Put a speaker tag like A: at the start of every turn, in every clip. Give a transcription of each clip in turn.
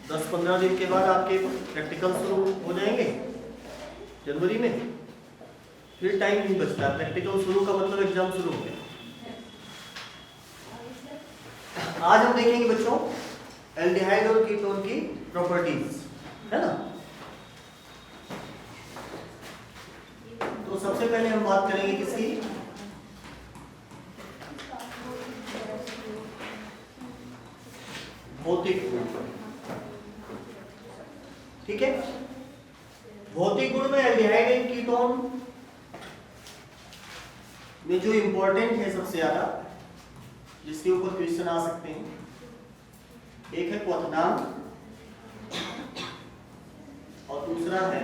A: 10-15 दिन के बाद आपके प्रैक्टिकल शुरू हो जाएंगे जनवरी में, फिर टाइम नहीं बचता है। प्रैक्टिकल शुरू का मतलब एग्जाम शुरू हो गया। आज हम देखेंगे बच्चों एल्डिहाइड और कीटोन की प्रॉपर्टीज, है ना। तो सबसे पहले हम बात करेंगे किसकी, भौतिक गुण। ठीक है, भौतिक गुण में एल्डिहाइड एंड कीटोन में जो इंपॉर्टेंट है सबसे ज्यादा, जिसके ऊपर क्वेश्चन आ सकते हैं, एक है क्वथनांक और दूसरा है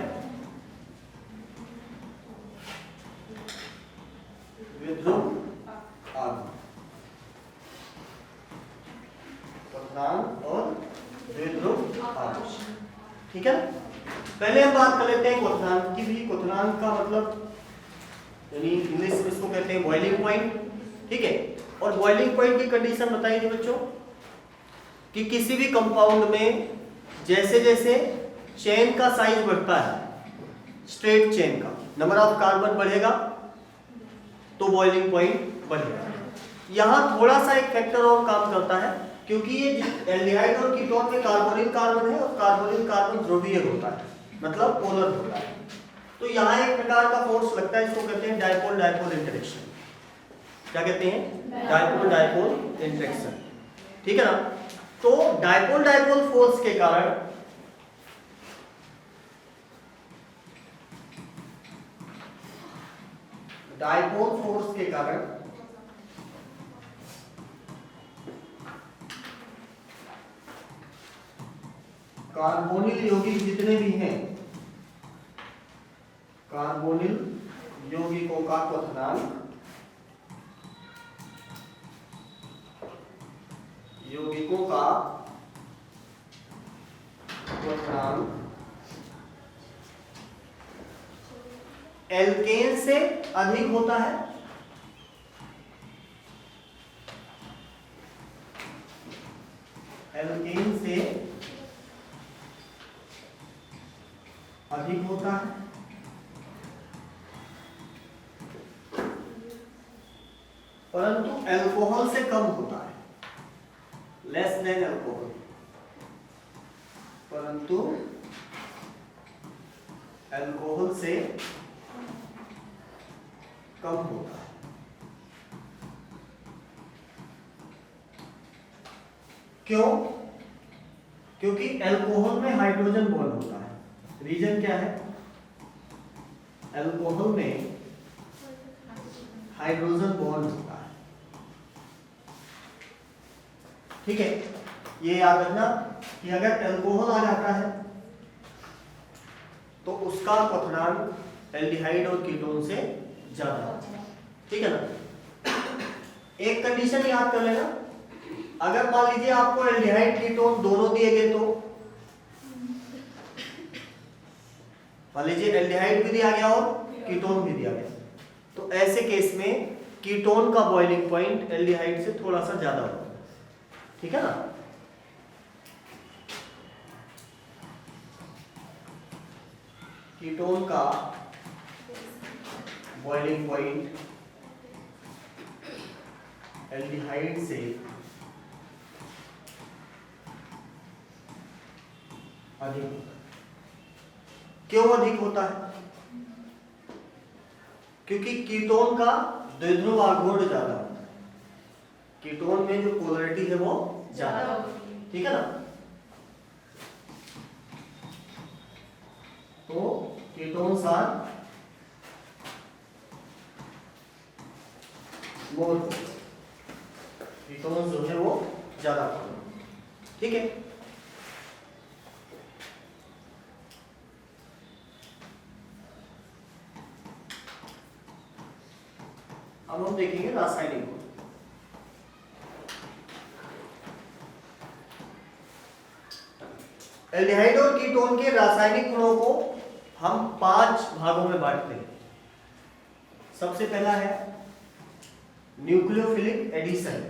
A: विध्रुव आगम। क्वथनांक और विध्रुव आगम, ठीक है। पहले हम बात कर लेते हैं क्वथनांक की भी। क्वथनांक का मतलब यानी इंग्लिश में इसको कहते हैं बॉइलिंग पॉइंट, ठीक है। और बॉइलिंग पॉइंट की कंडीशन बताई थी बच्चों कि किसी भी कंपाउंड में जैसे जैसे चेन का साइज बढ़ता है, स्ट्रेट चेन का नंबर ऑफ कार्बन बढ़ेगा तो बॉइलिंग पॉइंट बढ़ेगा। यहाँ थोड़ा सा एक फैक्टर और काम करता है, क्योंकि ये एल्डिहाइड और कीटोन में कार्बोनिल कार्बन है और कार्बोनिल कार्बन ध्रुवीय होता है, मतलब पोलर होता है। तो यहाँ एक प्रकार का फोर्स लगता है, इसको कहते हैं डायपोल डायपोल इंटरेक्शन। क्या कहते हैं? डायपोल डायपोल इंटरेक्शन, ठीक है ना। तो डायपोल डायपोल फोर्स के कारण डायपोल फोर्स के कारण कार्बोनिल यौगिक जितने भी हैं, कार्बोनिल यौगिकों का क्वथनांक, यौगिकों का क्वथनांक एल्केन से अधिक होता है, एल्केन से अधिक होता है, परंतु अल्कोहल से कम होता है, लेस देन अल्कोहल, परंतु अल्कोहल से कम होता है। क्यों? क्योंकि अल्कोहल में हाइड्रोजन बॉन्ड होता है। रीजन क्या है? अल्कोहल में हाइड्रोजन बॉन्ड होता है, ठीक है। ये याद रखना कि अगर अल्कोहल आ जाता है तो उसका क्वथनांक एल्डिहाइड और कीटोन से ज्यादा होता है, ठीक है ना। एक कंडीशन याद कर लेना, अगर मान लीजिए आपको एल्डिहाइड कीटोन दोनों दिए गए, तो मान लीजिए एल्डिहाइड भी दिया गया और कीटोन भी दिया गया, तो ऐसे केस में कीटोन का बॉइलिंग पॉइंट एल्डिहाइड से थोड़ा सा ज्यादा होगा, ठीक है ना। कीटोन का बॉइलिंग पॉइंट एल्डिहाइड से अधिक होता है। क्यों अधिक होता है? क्योंकि कीटोन का द्विध्रुव आघूर्ण ज्यादा होता है, कीटोन में जो पोलैरिटी है वो ज्यादा होती है, ठीक है ना। तो कीटोन्स आर मोर, कीटोन्स जो है वो ज्यादा, ठीक है। अब हम देखेंगे रासायनिक गुण। एल्डिहाइड और कीटोन के रासायनिक गुणों को हम 5 भागों में बांटते हैं। सबसे पहला है न्यूक्लियोफिलिक एडिशन,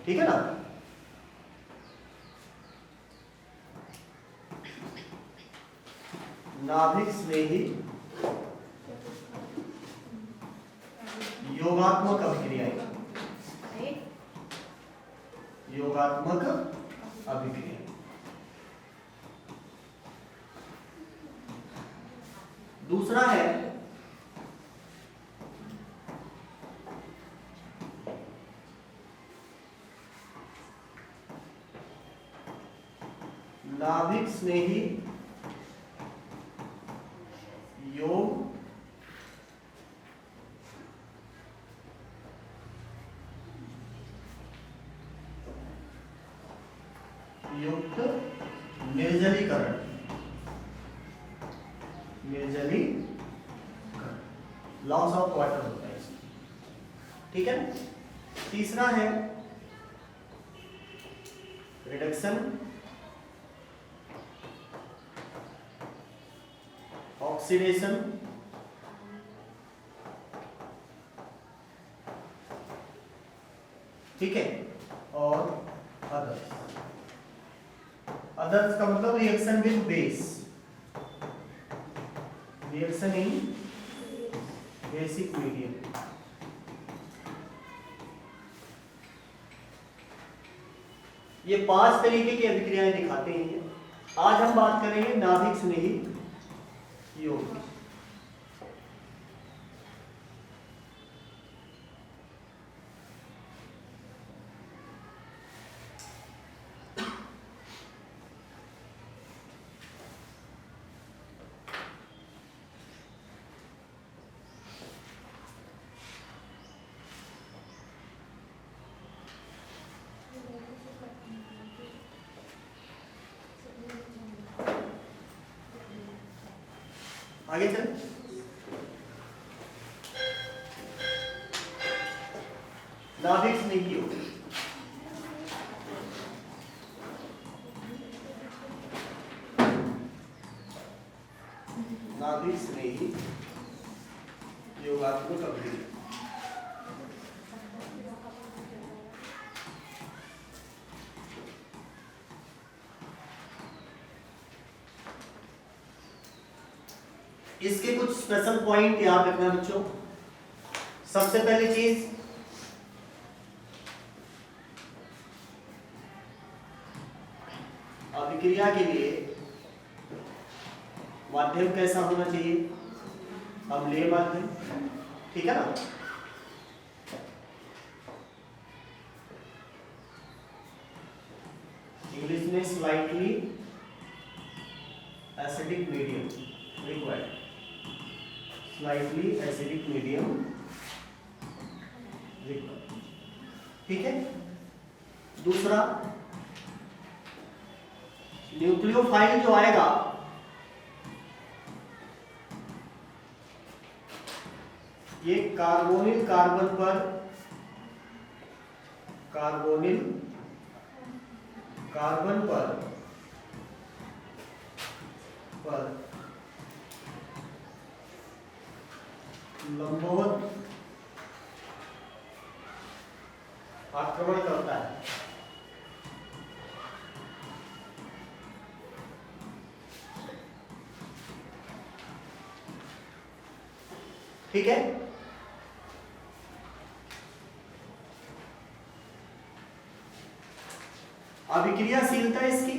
A: ठीक है ना। नाभिक स्नेही योगात्मक अभिक्रियाएं, योगात्मक अभिक्रिया। दूसरा है नाभिक स्नेही योग युक्त निर्जलीकरण, लॉस ऑफ वाटर होता है इसमें, ठीक है। तीसरा है रिडक्शन ऑक्सीडेशन ठीक है, और अदर्स। अदर्स का मतलब reaction with base, reaction in basic medium. ये 5 तरीके की अभिक्रियाएं दिखाते हैं ये। आज हम बात करेंगे नाभिक स्नेही योग। आगे चल। नाभिक स्नेही योग, नाभिक स्नेही योगात्मक अभिक्रिया। इसके कुछ स्पेशल पॉइंट याद रखना बच्चों। सबसे पहली चीज, अभिक्रिया के लिए माध्यम कैसा होना चाहिए? अम्लीय माध्यम, ठीक है ना। इंग्लिश में slightly acidic medium required, slightly acidic medium required, ठीक है। दूसरा, न्यूक्लियोफाइल जो आएगा ये कार्बोनिल कार्बन पर, कार्बोनिल कार्बन पर लंबवत आक्रमण करता है, ठीक है। अभिक्रियाशीलता इसकी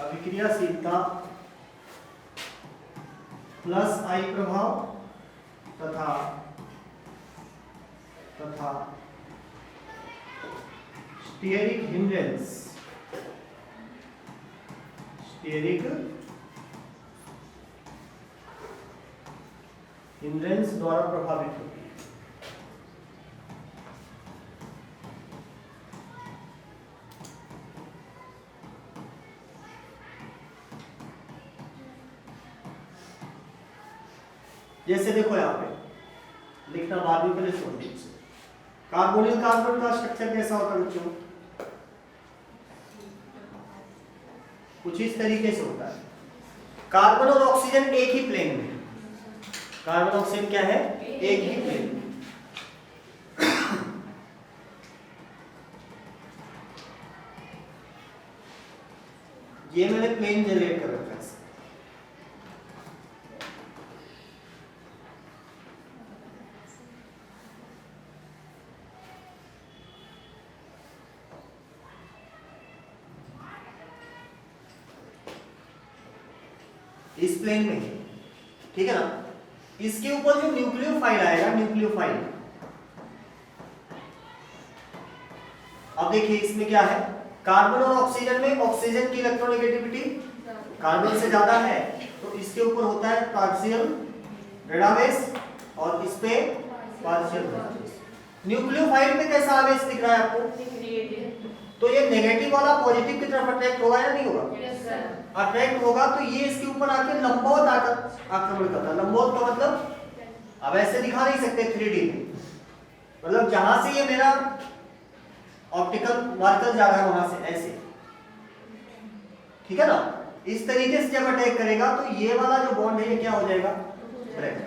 A: अभिक्रियाशीलता प्लस आई प्रभाव तथा स्टीयरिक हिंड्रेंस, स्टीयरिक हिंड्रेंस द्वारा प्रभावित होती है। जैसे देखो यहाँ पे लिखना बाद में, पहले छोड़ दीजिए। कार्बोनिल कार्बन का स्ट्रक्चर कैसा होता है बच्चों? कुछ इस तरीके से होता है। कार्बन और ऑक्सीजन एक ही प्लेन में, कार्बन ऑक्सीजन क्या है? एक ही प्लेन में। ये मैंने प्लेन जनरेट कर रखा है। इस प्लेन में, ठीक है ना। इसके ऊपर जो न्यूक्लियोफाइल आएगा, न्यूक्लियोफाइल, अब देखिए इसमें क्या है, कार्बन और ऑक्सीजन में ऑक्सीजन की इलेक्ट्रोनेगेटिविटी कार्बन से ज्यादा है, तो इसके ऊपर होता है पार्शियल रेडावेस और इस पे पार्शियल रेडावेस। न्यूक्लियोफाइल पे कैसा आवेश दिख रहा है आपको? तो ये नेगेटिव वाला पॉजिटिव की तरफ अट्रैक्ट होगा या नहीं होगा? अट्रैक्ट होगा, तो ये इसके ऊपर आके लंबवत आक्रमण करता है। लंबवत का मतलब अब ऐसे दिखा नहीं सकते 3D में, मतलब जहां से ये मेरा ऑप्टिकल मार्कर जा रहा है वहां से ऐसे, ठीक है ना। इस तरीके से जब अटैक करेगा तो ये वाला जो बॉन्ड है ये क्या हो जाएगा? ब्रेक।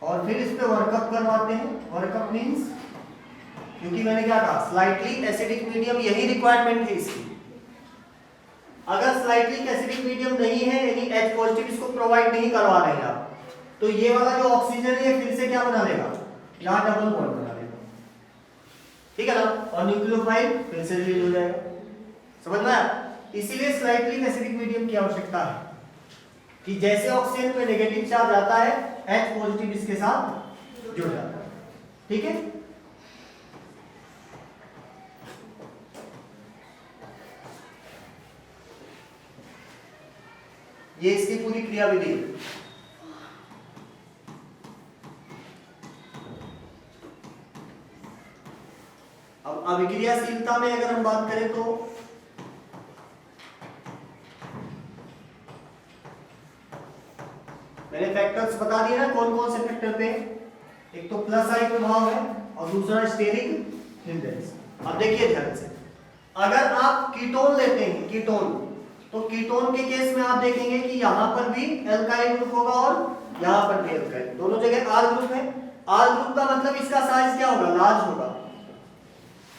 A: और फिर इस पे वर्कअप करवाते हैं। वर्कअप मींस, क्योंकि मैंने क्या कहा, स्लाइटली एसिडिक मीडियम, यही रिक्वायरमेंट है इसकी। अगर स्लाइटली एसिडिक मीडियम नहीं है, यानी H पॉजिटिव इसको प्रोवाइड नहीं करवा रहे हैं आप, तो ये वाला जो ऑक्सीजन है फिर से क्या बना लेगा? यहाँ डबल बॉन्ड बना लेगा, ठीक है ना। और न्यूक्लियोफाइल फिर से रिलीज हो जाएगा। समझ में आया? इसीलिए स्लाइटली एसिडिक मीडियम की आवश्यकता है कि जैसे ऑक्सीजन पे नेगेटिव चार्ज आता है, H पॉजिटिव इसके साथ जुड़ जाता है, ठीक है। ये इसकी पूरी क्रियाविधि है। अब अभिक्रियाशीलता में अगर हम बात करें तो मैंने फैक्टर्स बता दिए ना, कौन कौन से फैक्टर पे। एक तो प्लस आई प्रभाव है और दूसरा स्टेरिक हिंड्रेंस। अब देखिए ध्यान से, अगर आप कीटोन लेते हैं, कीटोन, तो कीटोन के केस में आप देखेंगे कि यहाँ पर भी एल्काइल ग्रुप होगा और यहाँ पर भी एल्काइल, दोनों जगह आर ग्रुप है। आर ग्रुप का मतलब इसका साइज क्या होगा? लार्ज होगा।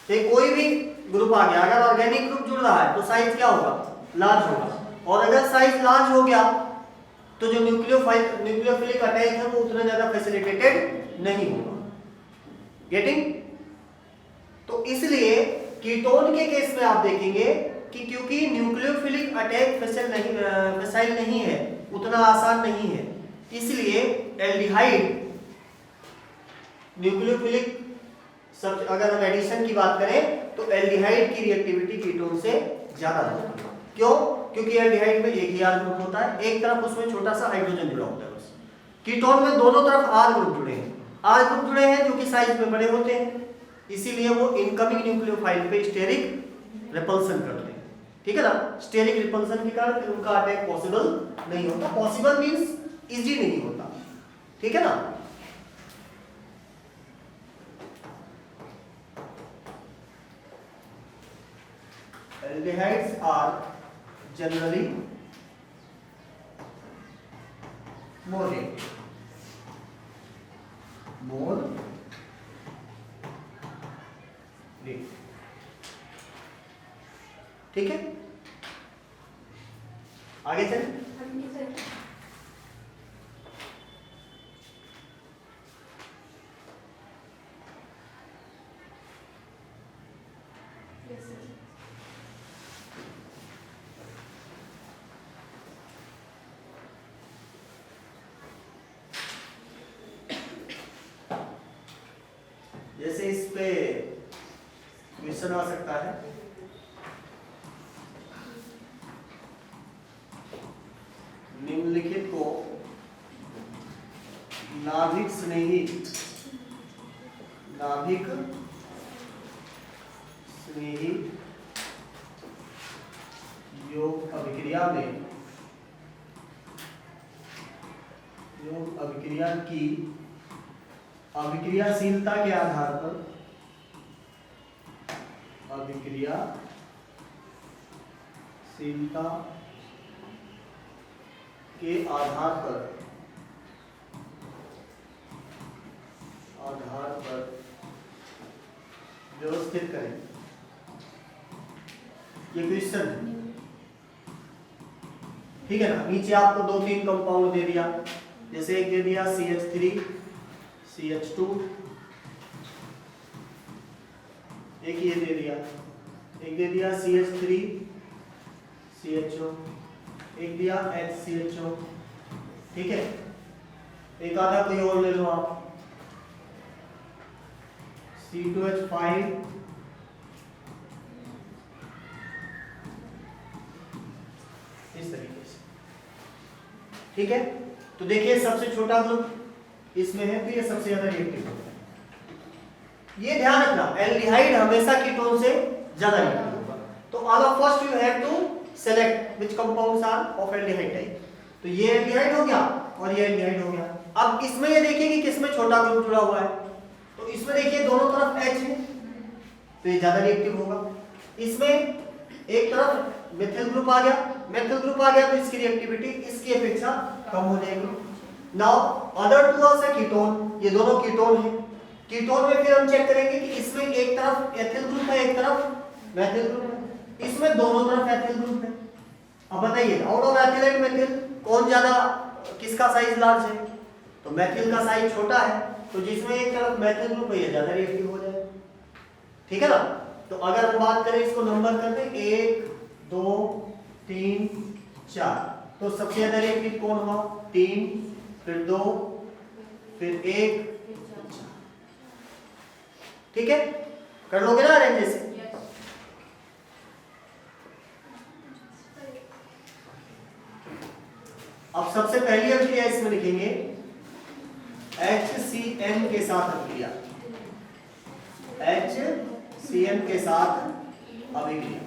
A: तो कोई भी ग्रुप आ गया, अगर ऑर्गेनिक ग्रुप जुड़ रहा है तो साइज क्या होगा? लार्ज होगा। और अगर साइज लार्ज हो गया तो जो न्यूक्लियोफिलिक अटैक है वो उतना ज्यादा फैसिलिटेटेड नहीं होगा। गेटिंग? तो इसलिए कीटोन के केस में आप देखेंगे कि क्योंकि न्यूक्लियोफिलिक अटैक फैसाइल नहीं है, उतना आसान नहीं है, इसलिए एल्डिहाइड न्यूक्लियोफिलिक सब, अगर हम एडिशन की बात करें तो एल्डिहाइड की रिएक्टिविटी कीटोन से ज्यादा होती है। क्यों? क्योंकि एल्डिहाइड में एक ही आर ग्रुप होता है, एक तरफ उसमें छोटा सा हाइड्रोजन जुड़ा होता है बस। कीटोन में दोनों तरफ आर ग्रुप जुड़े हैं, आर ग्रुप जुड़े हैं जो कि साइज में बड़े होते हैं, इसीलिए वो इनकमिंग न्यूक्लियोफाइल पे स्टेरिक रिपल्सन करते हैं, ठीक है ना। स्टेरिक रिपल्सन के कारण उनका अटैक पॉसिबल नहीं होता। पॉसिबल मींस इजी नहीं होता, ठीक है ना। Aldehydes are generally more reactive, more reactive, ठीक है। आगे चलें। जैसे इस पे क्वेश्चन आ सकता है, निम्नलिखित को नाभिक स्नेही योग अभिक्रिया की अभिक्रियाशीलता के आधार पर अभिक्रियाशीलता के आधार पर व्यवस्थित करें। ये क्वेश्चन, ठीक है ना। नीचे आपको 2-3 कंपाउंड दे दिया, जैसे एक दे दिया CH3 CH2, एक ये दे दिया, एक दे दिया CH3 CHO, एक दिया HCHO, ठीक है। एक आधा कोई और ले लो आप, C2H5 इस तरीके से, ठीक है। तो देखिए सबसे छोटा ग्रुप इसमें है, तो ये सबसे ज्यादा रिएक्टिव होता है। ये ध्यान रखना, एल्डिहाइड हमेशा कीटोन से ज्यादा रिएक्टिव होगा। तो all of first you have to select which compounds are of aldehyde type. तो ये एल्डिहाइड हो गया और ये एल्डिहाइड हो गया। अब इसमें ये देखिए कि किसमें छोटा ग्रुप जुड़ा हुआ है, तो इसमें देखिए दोनों तरफ H है, तो ये ज्यादा रिएक्टिव होगा। इसमें एक तरफ मेथिल ग्रुप आ गया, मेथिल ग्रुप आ गया तो इसकी रिएक्टिविटी इसकी अपेक्षा कम हो जाएगी। Now other two are ketone, ये दोनों कीटोन है। कीटोन में फिर हम चेक करेंगे कि इसमें एक तरफ एथिल ग्रुप है, एक तरफ मेथिल ग्रुप है। इसमें दोनों तरफ एथिल ग्रुप है। अब बताइए out of ethyl and methyl कौन ज्यादा, किसका साइज लार्ज है? तो मेथिल का साइज छोटा है, तो जिसमें एक तरफ मेथिल ग्रुप है ये ज्यादा रिएक्टिव हो जाएगा, ठीक है ना। तो अगर हम बात करें इसको नंबर करते 1 2 3 4, तो सबसे ज्यादा रिएक्टिव कौन हुआ? 3, फिर 2, फिर 1, ठीक है। कर लोगे ना अरेंज से? अब सबसे पहली अभिक्रिया इसमें लिखेंगे HCN के साथ अभिक्रिया, HCN के साथ अभिक्रिया।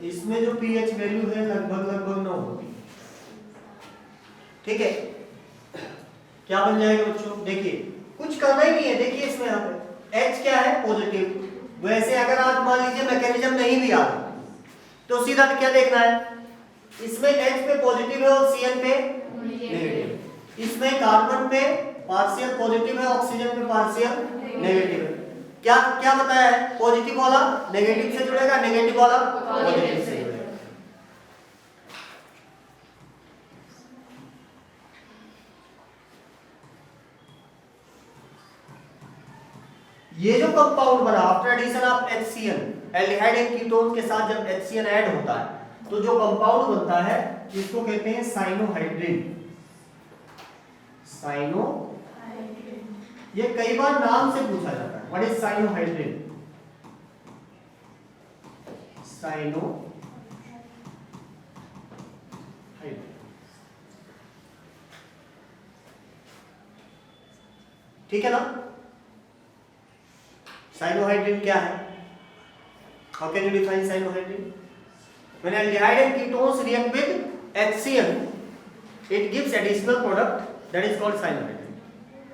A: इसमें जो pH वैल्यू है लगभग 9 होगी, ठीक है। क्या बन जाएगा बच्चों? देखिए कुछ करना ही नहीं है। देखिए इसमें यहाँ पे H क्या है? पॉजिटिव। वैसे अगर आप मान लीजिए मैकेनिज्म नहीं भी आता तो सीधा क्या देखना है, इसमें H पे पॉजिटिव है और Cn पे नेगेटिव। इसमें कार्बन पे पार्शियल पॉजिटिव है, ऑक्सीजन पे पार्शियल नेगेटिव है। क्या क्या बताया है? पॉजिटिव वाला नेगेटिव से जुड़ेगा, नेगेटिव वाला पॉजिटिव से जुड़ेगा। ये जो कंपाउंड बना after addition of HCN, aldehyde and ketone के साथ जब HCN ऐड होता है तो जो कंपाउंड बनता है इसको कहते हैं साइनोहाइड्रिन। ये कई बार नाम से पूछा जाता है, व्हाट इज साइनोहाइड्रिन? ठीक है ना। साइनोहाइड्रिन क्या है? How can you define cyanohydrin? When aldehyde and ketones react with HCN, it gives additional product that is called cyanohydrin.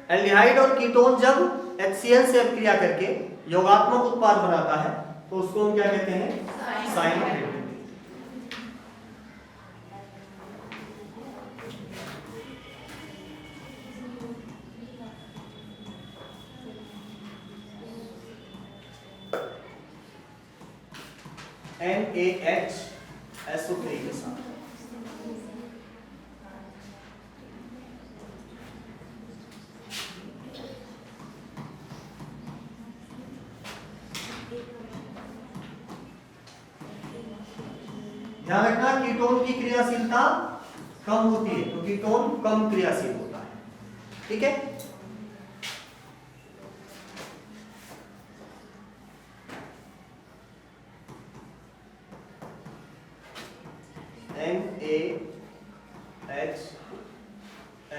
A: Aldehyde और कीटोन जब HCN से अभिक्रिया करके योगात्मक उत्पाद बनाता है तो उसको हम क्या कहते हैं? साइनोहाइड्रिन। NaHSO3 के साथ। ध्यान रखना कीटोन की क्रियाशीलता कम होती है तो कीटोन कम क्रियाशील होता है, ठीक है।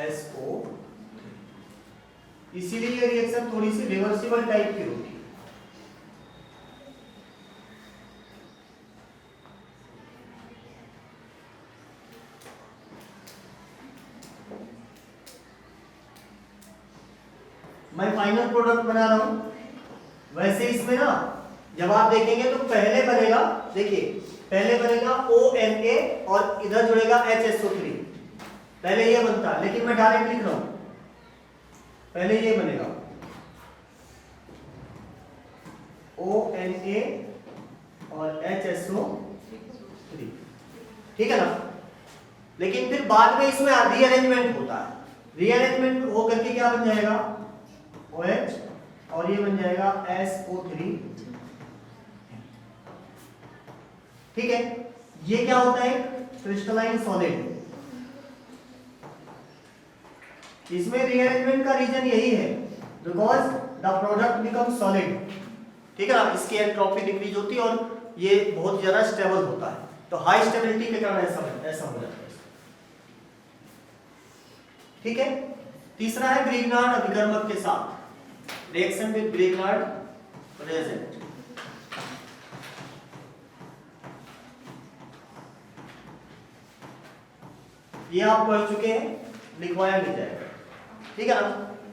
A: NaHSO, इसीलिए ये रिएक्शन थोड़ी सी रिवर्सिबल टाइप की होती है। प्रोडक्ट बना रहा हूं, वैसे इसमें ना जब आप देखेंगे तो पहले बनेगा, देखिए पहले बनेगा ONA और इधर जुड़ेगा HSO3, पहले ये बनता है, लेकिन मैं डायरेक्ट लिख रहा हूं, पहले ये बनेगा ONA और HSO3, ठीक है ना। लेकिन फिर बाद में इसमें रीअरेंजमेंट होता है, रीअरेंजमेंट होकर के क्या बन जाएगा OH और ये बन जाएगा SO3, ठीक है। ये क्या होता है, क्रिस्टलाइन सॉलिड। इसमें रीअरेंजमेंट का रीजन यही है because the product become solid, ठीक है ना। इसकी एंट्रोपी डिक्रीज होती है और ये बहुत ज्यादा स्टेबल होता है, तो हाई स्टेबिलिटी के कारण ऐसा हो जाता है, ठीक है। तीसरा है ग्रिग्नार्ड अभिकर्मक के साथ, रिएक्शन विद ग्रिग्नार्ड रेजेंट। ये आप पढ़ चुके हैं, लिखवाया नहीं जाएगा, ठीक है ना।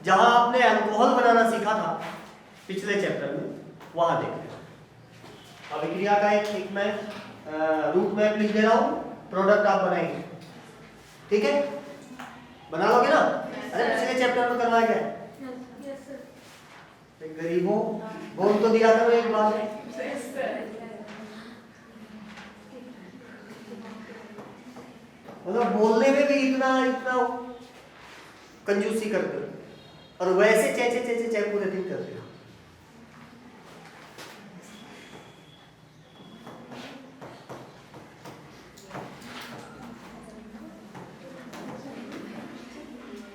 A: जहां आपने अल्कोहल बनाना सीखा था पिछले चैप्टर में, वहां देख लें। अभिक्रिया का एक मैं रूट मैप लिख दे रहा हूं, प्रोडक्ट आप बनाएंगे, ठीक है, बना लोगे ना। अरे पिछले चैप्टर में करवाया गया, गरीबों बोल तो दिया करो एक बार, मतलब बोलने में भी इतना कंजूसी करते हो और वैसे चे पूरे दिन करते हो।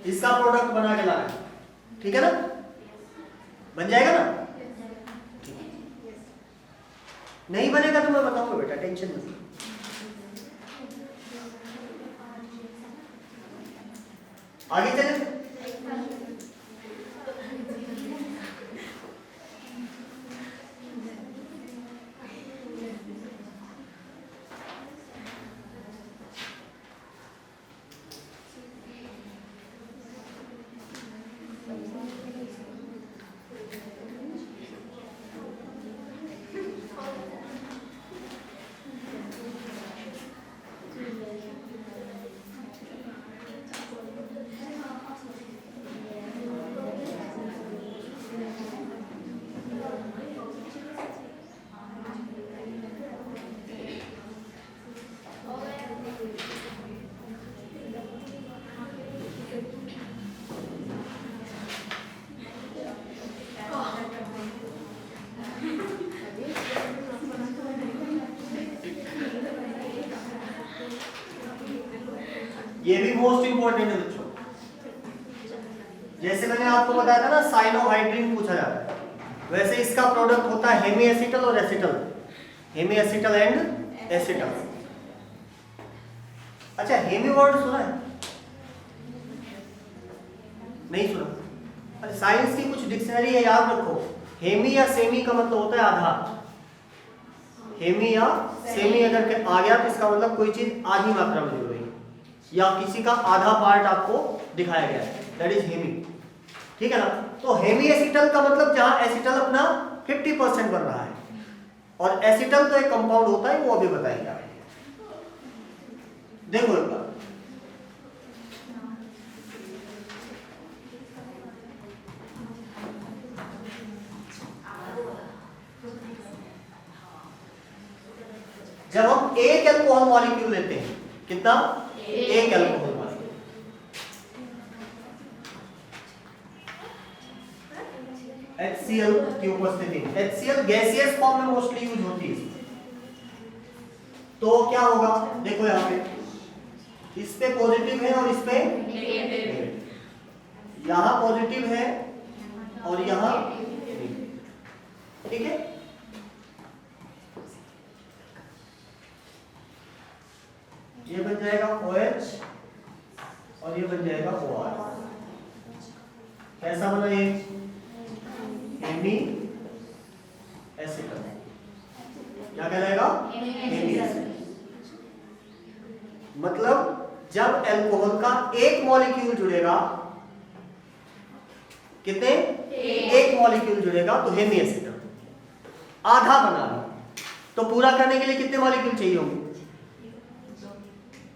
A: इसका प्रोडक्ट बना के लाना है, ठीक है ना, बन जाएगा ना। नहीं बनेगा तो मैं बताऊंगा बेटा, टेंशन मत लो। आगे चले, ये भी मोस्ट इंपॉर्टेंट है बच्चों। जैसे मैंने आपको बताया था ना साइनोहाइड्रिन पूछा जाता है, वैसे इसका प्रोडक्ट होता है हेमी एसिटल और acetal, hemi acetal and acetal. अच्छा, हेमी वर्ड सुना है? नहीं सुना? अच्छा, साइंस की कुछ डिक्शनरी है, याद रखो। हेमी या सेमी का मतलब होता है आधा। हेमी या सेमी अगर आ गया तो इसका मतलब कोई चीज आधी मात्रा में जुड़ रही है या किसी का आधा पार्ट आपको दिखाया गया है, दैट इज हेमी, ठीक है ना। तो हेमी एसिटल का मतलब जहां एसिटल अपना 50% बन रहा है, और एसिटल तो एक कंपाउंड होता है, वो अभी बताएंगे आप। देखो एक बार, जब हम एक अल्कोहल मॉलिक्यूल लेते हैं, कितना? एक अल्कोहल मॉलिक्यूल, HCl की उपस्थिति में, HCl गैसियस फॉर्म में मोस्टली यूज होती है। तो क्या होगा, देखो यहाँ पे इस पे पॉजिटिव है और इस पे नेगेटिव, यहाँ पॉजिटिव है और यहाँ नेगेटिव, ठीक है। ये बन जाएगा OH और ये बन जाएगा OR। कैसा बना ये? Hemi acetal. क्या कहलाएगा? Hemi acetal. मतलब जब अल्कोहल का एक मॉलिक्यूल जुड़ेगा, कितने? एक एक मॉलिक्यूल जुड़ेगा तो हेमी एसिटल। आधा बनाना तो पूरा करने के लिए कितने मॉलिक्यूल चाहिए होंगे?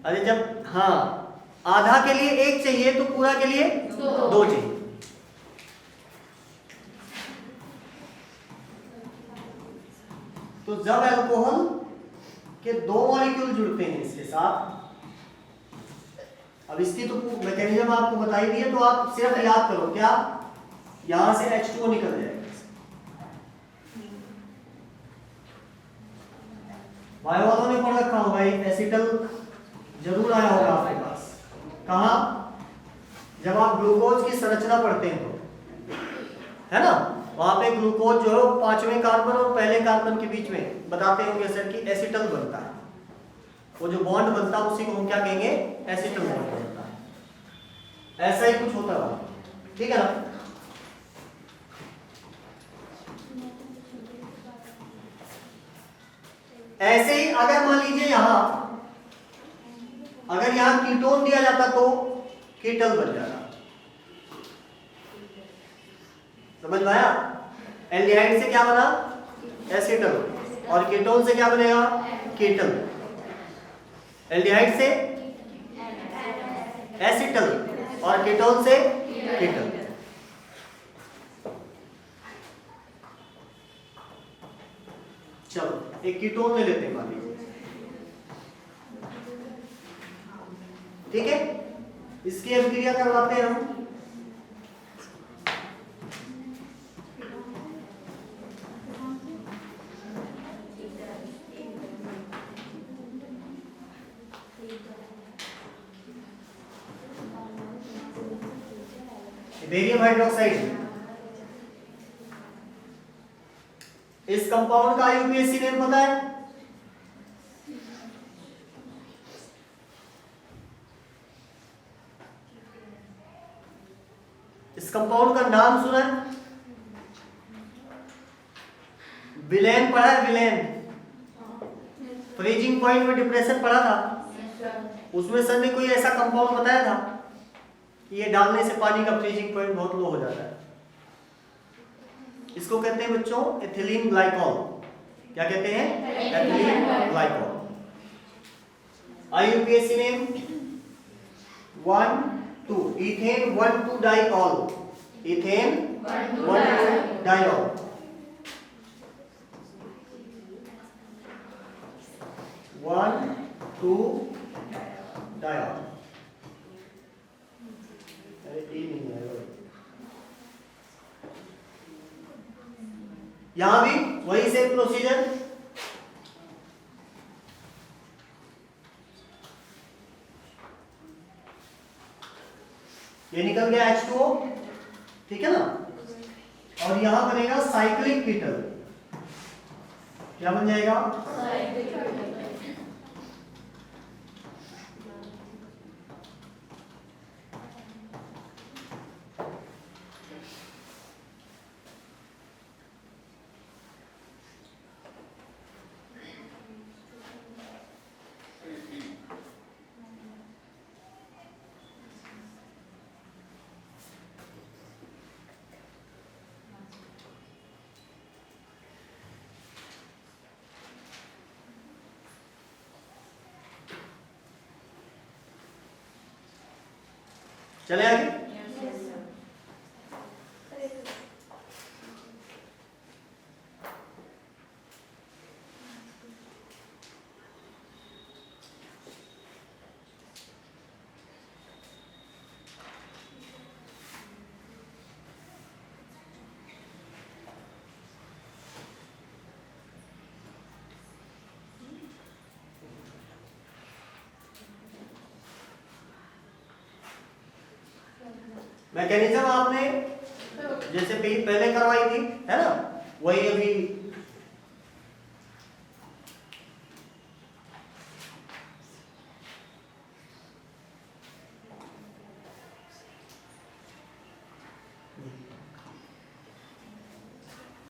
A: अरे जब हाँ आधा के लिए एक चाहिए तो पूरा के लिए दो चाहिए। तो जब अल्कोहल के दो मॉलिक्यूल जुड़ते हैं इसके साथ, अब इसकी तो मैकेनिज्म आपको बताई दी है, तो आप सिर्फ याद करो क्या, यहां से H2O निकल जाएगा। बायो वालों ने पढ़ रखा होगा, एसिटल जरूर आया होगा आपके पास। कहा? जब आप ग्लूकोज की संरचना पढ़ते हैं तो, है ना, वहां पे ग्लूकोज जो है पांचवें कार्बन और पहले कार्बन के बीच में बताते होंगे सर कि एसिटल बनता है। वो जो बॉन्ड बनता है उसी को हम क्या कहेंगे? एसिटल बॉन्ड बनता है। ऐसा ही कुछ होता है, ठीक है ना। ऐसे ही अगर मान लीजिए अगर यहां कीटोन दिया जाता तो कीटल बन जाता। समझ में आया? एल्डिहाइड से क्या बना? एसिटल। और कीटोन से क्या बनेगा? कीटल। एल्डिहाइड से एसिटल और कीटोन से कीटल। चलो एक कीटोन ले लेते हैं मान लीजिए, ठीक है। इसकी अभिक्रिया करवाते हैं हम। बेरियम हाइड्रोक्साइड, इस कंपाउंड का आईयूपीएसी नेम पता है? इस कंपाउंड का नाम सुना है? विलेन पढ़ा है? विलेन फ्रीजिंग पॉइंट में डिप्रेशन पढ़ा था, उसमें सर ने कोई ऐसा कंपाउंड बताया था कि ये डालने से पानी का फ्रीजिंग पॉइंट बहुत लो हो जाता है। इसको कहते हैं बच्चों एथिलीन ग्लाइकॉल। क्या कहते हैं? Ethylene glycol. IUPAC name 1,2 ethane 1,2 diol. Ethane 1,2 diol. One two diol. अरे ये नहीं है, यहां भी वही सेम प्रोसीजर। ये निकल गया H2O, ठीक है ना। और यहां बनेगा साइक्लिक कीटल। क्या बन जाएगा? चले आगे। मैकेनिज्म आपने जैसे पहले करवाई थी, है ना, वही अभी